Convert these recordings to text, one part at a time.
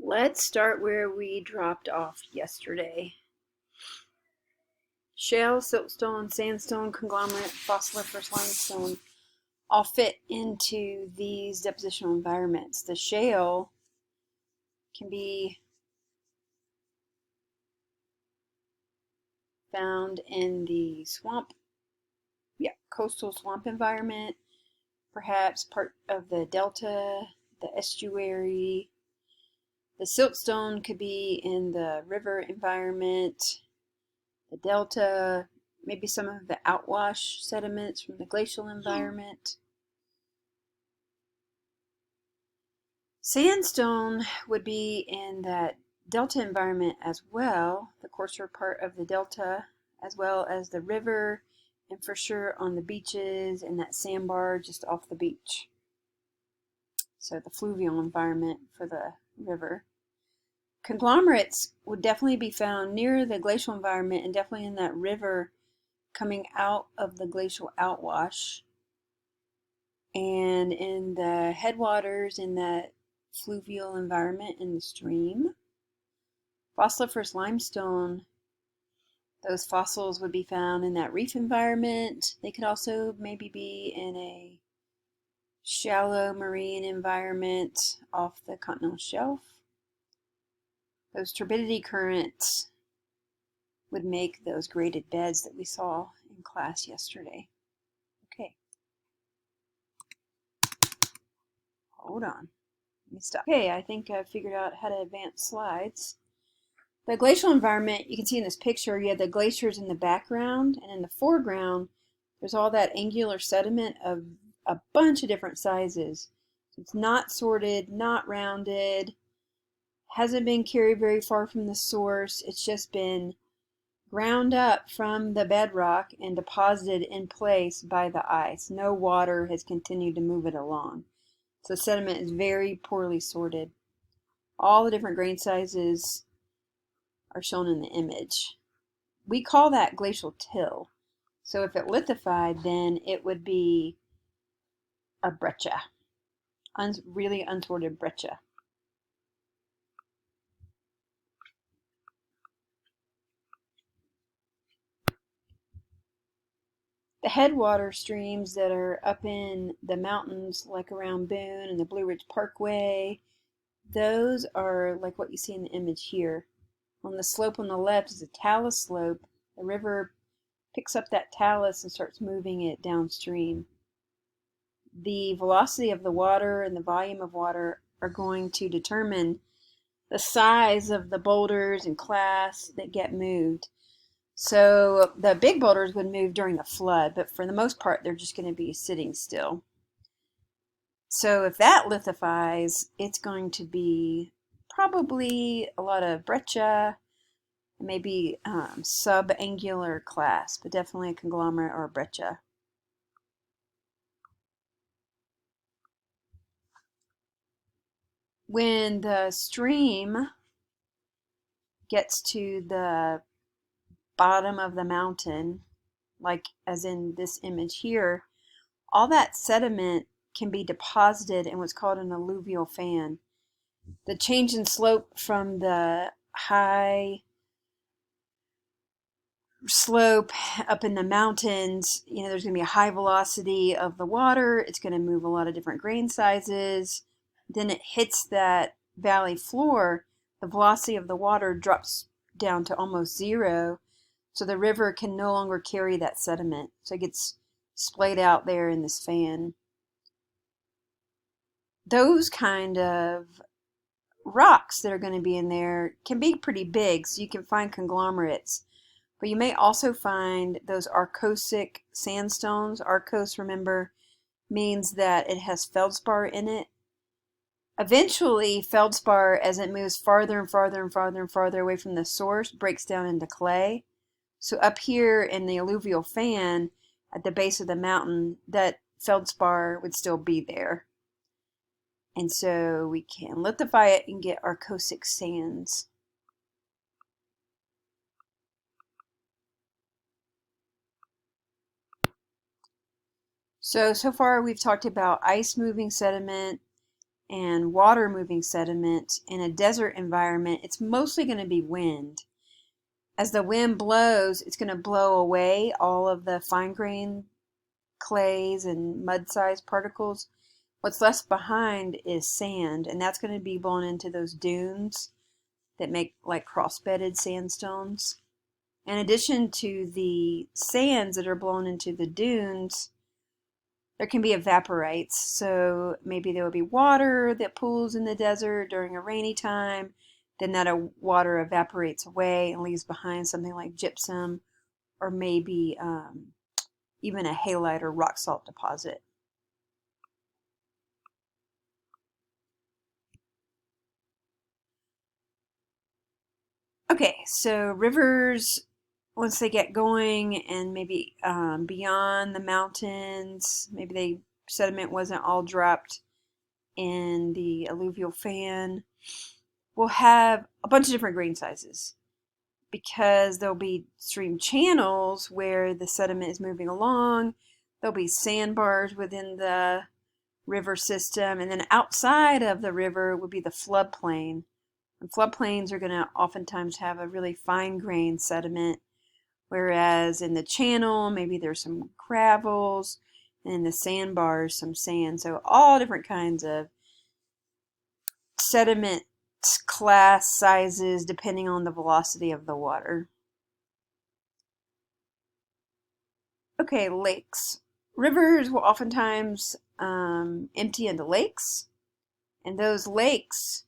Let's start where we dropped off yesterday. Shale, siltstone, sandstone, conglomerate, fossiliferous limestone all fit into these depositional environments. The shale can be found in the coastal swamp environment, perhaps part of the delta, the estuary. The siltstone could be in the river environment, the delta, maybe some of the outwash sediments from the glacial environment. Sandstone would be in that delta environment as well, the coarser part of the delta, as well as the river, and for sure on the beaches and that sandbar just off the beach. So the fluvial environment for the river. Conglomerates would definitely be found near the glacial environment and definitely in that river coming out of the glacial outwash and in the headwaters in that fluvial environment in the stream. Fossiliferous limestone, those fossils would be found in that reef environment. They could also maybe be in a shallow marine environment off the continental shelf. Those turbidity currents would make those graded beds that we saw in class yesterday. Okay. Hold on. Let me stop. Okay, I think I figured out how to advance slides. The glacial environment, you can see in this picture, you have the glaciers in the background, and in the foreground, there's all that angular sediment of a bunch of different sizes. It's not sorted, not rounded, hasn't been carried very far from the source. It's just been ground up from the bedrock and deposited in place by the ice. No water has continued to move it along. So the sediment is very poorly sorted. All the different grain sizes are shown in the image. We call that glacial till. So if it lithified, then it would be a breccia, really unsorted breccia. The headwater streams that are up in the mountains, like around Boone and the Blue Ridge Parkway, those are like what you see in the image here. On the slope on the left is a talus slope. The river picks up that talus and starts moving it downstream. The velocity of the water and the volume of water are going to determine the size of the boulders and clasts that get moved. So the big boulders would move during the flood, but for the most part, they're just going to be sitting still. So if that lithifies, it's going to be probably a lot of breccia, maybe subangular clast, but definitely a conglomerate or a breccia. When the stream gets to the bottom of the mountain, like as in this image here, all that sediment can be deposited in what's called an alluvial fan. The change in slope from the high slope up in the mountains, there's going to be a high velocity of the water. It's going to move a lot of different grain sizes. Then it hits that valley floor. The velocity of the water drops down to almost zero. So the river can no longer carry that sediment. So it gets splayed out there in this fan. Those kind of rocks that are going to be in there can be pretty big, so you can find conglomerates. But you may also find those arkosic sandstones. Arkose, remember, means that it has feldspar in it. Eventually, feldspar, as it moves farther and farther and farther and farther away from the source, breaks down into clay. So up here in the alluvial fan, at the base of the mountain, that feldspar would still be there. And so we can lithify it and get arkosic sands. So far we've talked about ice moving sediment and water moving sediment. In a desert environment, it's mostly going to be wind. As the wind blows, it's going to blow away all of the fine-grained clays and mud-sized particles. What's left behind is sand, and that's going to be blown into those dunes that make like cross-bedded sandstones. In addition to the sands that are blown into the dunes, there can be evaporites. So maybe there will be water that pools in the desert during a rainy time. Then that water evaporates away and leaves behind something like gypsum, or maybe even a halite or rock salt deposit. Okay, so rivers, once they get going and maybe beyond the mountains, maybe the sediment wasn't all dropped in the alluvial fan, will have a bunch of different grain sizes, because there'll be stream channels where the sediment is moving along. There'll be sandbars within the river system, and then outside of the river would be the floodplain. And floodplains are going to oftentimes have a really fine-grained sediment, whereas in the channel, maybe there's some gravels, and in the sandbars, some sand. So all different kinds of sediment class sizes depending on the velocity of the water. Okay, lakes. Rivers will oftentimes empty into lakes, and those lakes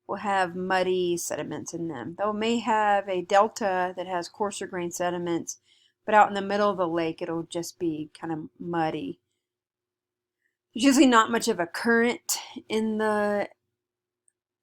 will have muddy sediments in them. They may have a delta that has coarser grained sediments, but out in the middle of the lake it'll just be kind of muddy. There's usually not much of a current in a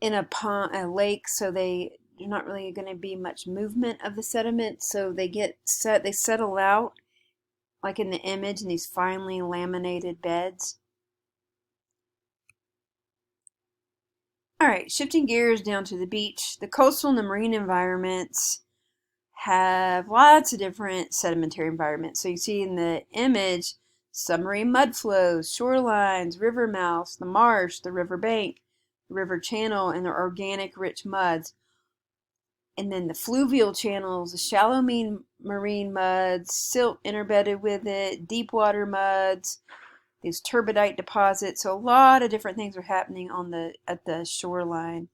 lake, so there's not really going to be much movement of the sediment, so they settle out like in the image in these finely laminated beds. Alright, shifting gears down to the beach. The coastal and the marine environments have lots of different sedimentary environments. So you see in the image submarine mud flows, shorelines, river mouths, the marsh, the river bank, the river channel, and their organic rich muds. And then the fluvial channels, the shallow marine muds, silt interbedded with it, deep water muds, these turbidite deposits. So a lot of different things are happening at the shoreline.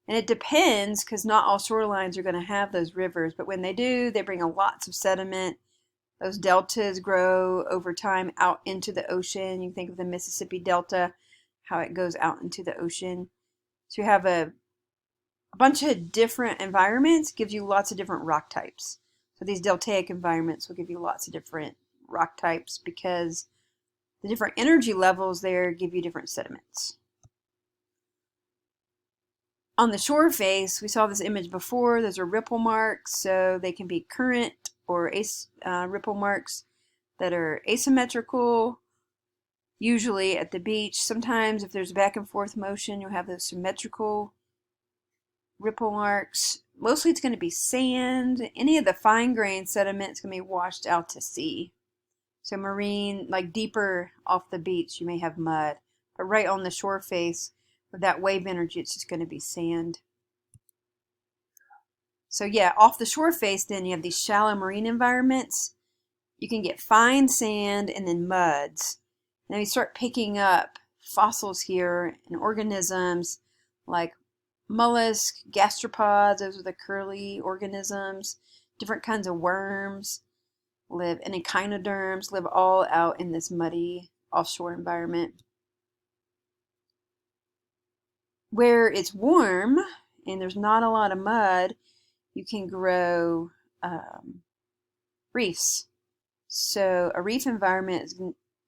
And it depends, because not all shorelines are going to have those rivers, but when they do, they bring lots of sediment. Those deltas grow over time out into the ocean. You think of the Mississippi Delta, how it goes out into the ocean. So you have a bunch of different environments, gives you lots of different rock types. So these deltaic environments will give you lots of different rock types, because the different energy levels there give you different sediments. On the shore face, we saw this image before. Those are ripple marks, so they can be current or ripple marks that are asymmetrical, usually at the beach. Sometimes if there's back and forth motion, you'll have those symmetrical ripple marks. Mostly it's going to be sand. Any of the fine-grained sediment is going to be washed out to sea. So marine, like deeper off the beach, you may have mud. But right on the shore face, with that wave energy, it's just going to be sand. So yeah, off the shore face, then you have these shallow marine environments. You can get fine sand and then muds. And then you start picking up fossils here and organisms like mollusks, gastropods, those are the curly organisms, different kinds of worms live, and echinoderms live all out in this muddy offshore environment. Where it's warm and there's not a lot of mud, you can grow reefs. So a reef environment is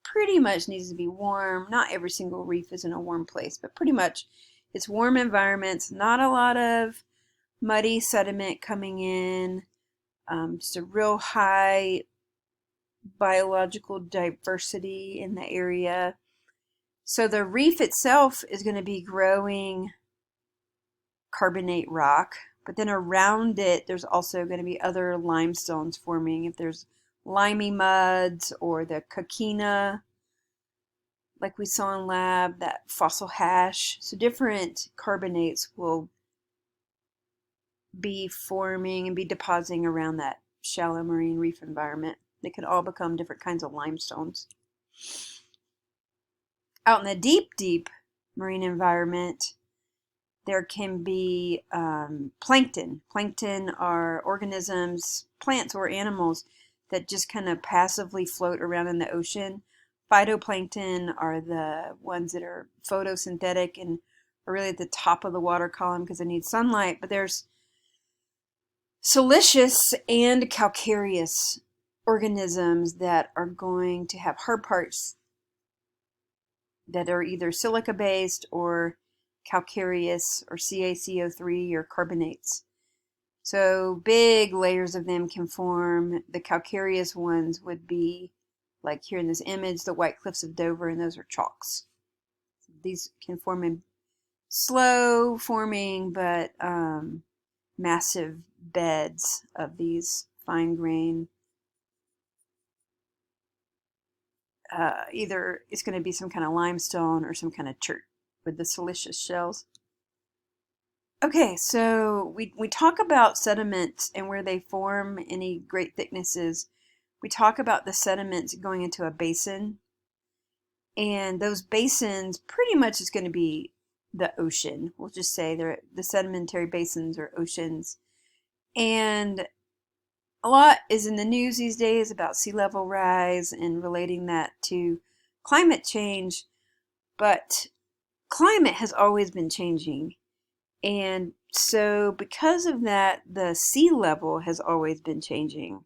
pretty much needs to be warm. Not every single reef is in a warm place, but pretty much it's warm environments, not a lot of muddy sediment coming in, just a real high biological diversity in the area. So the reef itself is going to be growing carbonate rock, but then around it there's also going to be other limestones forming. If there's limey muds or the coquina like we saw in lab, that fossil hash. So different carbonates will be forming and be depositing around that shallow marine reef environment. They can all become different kinds of limestones. Out in the deep, deep marine environment, there can be plankton. Plankton are organisms, plants or animals, that just kind of passively float around in the ocean. Phytoplankton are the ones that are photosynthetic and are really at the top of the water column because they need sunlight. But there's siliceous and calcareous organisms that are going to have hard parts that are either silica based or calcareous or CaCO3 or carbonates. So big layers of them can form. The calcareous ones would be, like here in this image, the White Cliffs of Dover, and those are chalks. These can form in slow forming but massive beds of these fine grain. Either it's going to be some kind of limestone or some kind of chert with the siliceous shells. Okay, so we talk about sediments and where they form any great thicknesses. We talk about the sediments going into a basin, and those basins pretty much is going to be the ocean. We'll just say the sedimentary basins are oceans. And a lot is in the news these days about sea level rise and relating that to climate change, but climate has always been changing. And so because of that, the sea level has always been changing.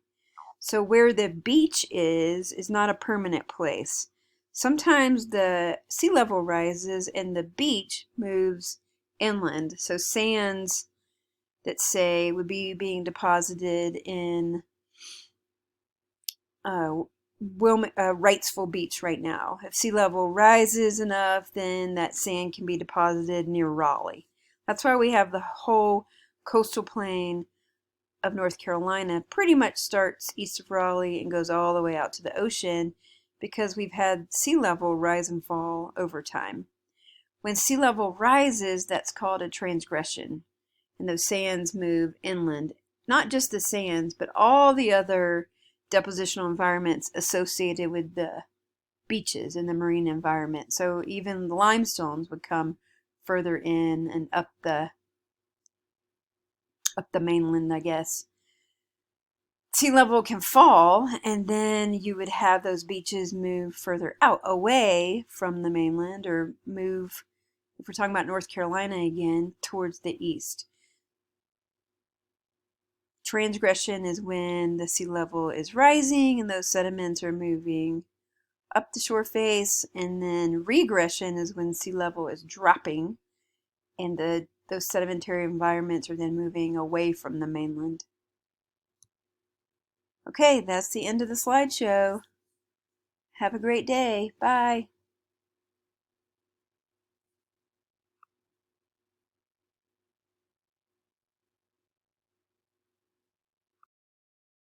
So where the beach is not a permanent place. Sometimes the sea level rises and the beach moves inland. So sands that say would be being deposited in Wrightsville Beach right now. If sea level rises enough, then that sand can be deposited near Raleigh. That's why we have the whole coastal plain of North Carolina pretty much starts east of Raleigh and goes all the way out to the ocean, because we've had sea level rise and fall over time. When sea level rises, that's called a transgression, and those sands move inland. Not just the sands, but all the other depositional environments associated with the beaches in the marine environment. So even the limestones would come further in and up the mainland, I guess. Sea level can fall, and then you would have those beaches move further out, away from the mainland, or move, if we're talking about North Carolina again, towards the east. Transgression is when the sea level is rising and those sediments are moving up the shore face, and then regression is when sea level is dropping and those sedimentary environments are then moving away from the mainland. Okay, that's the end of the slideshow. Have a great day. Bye.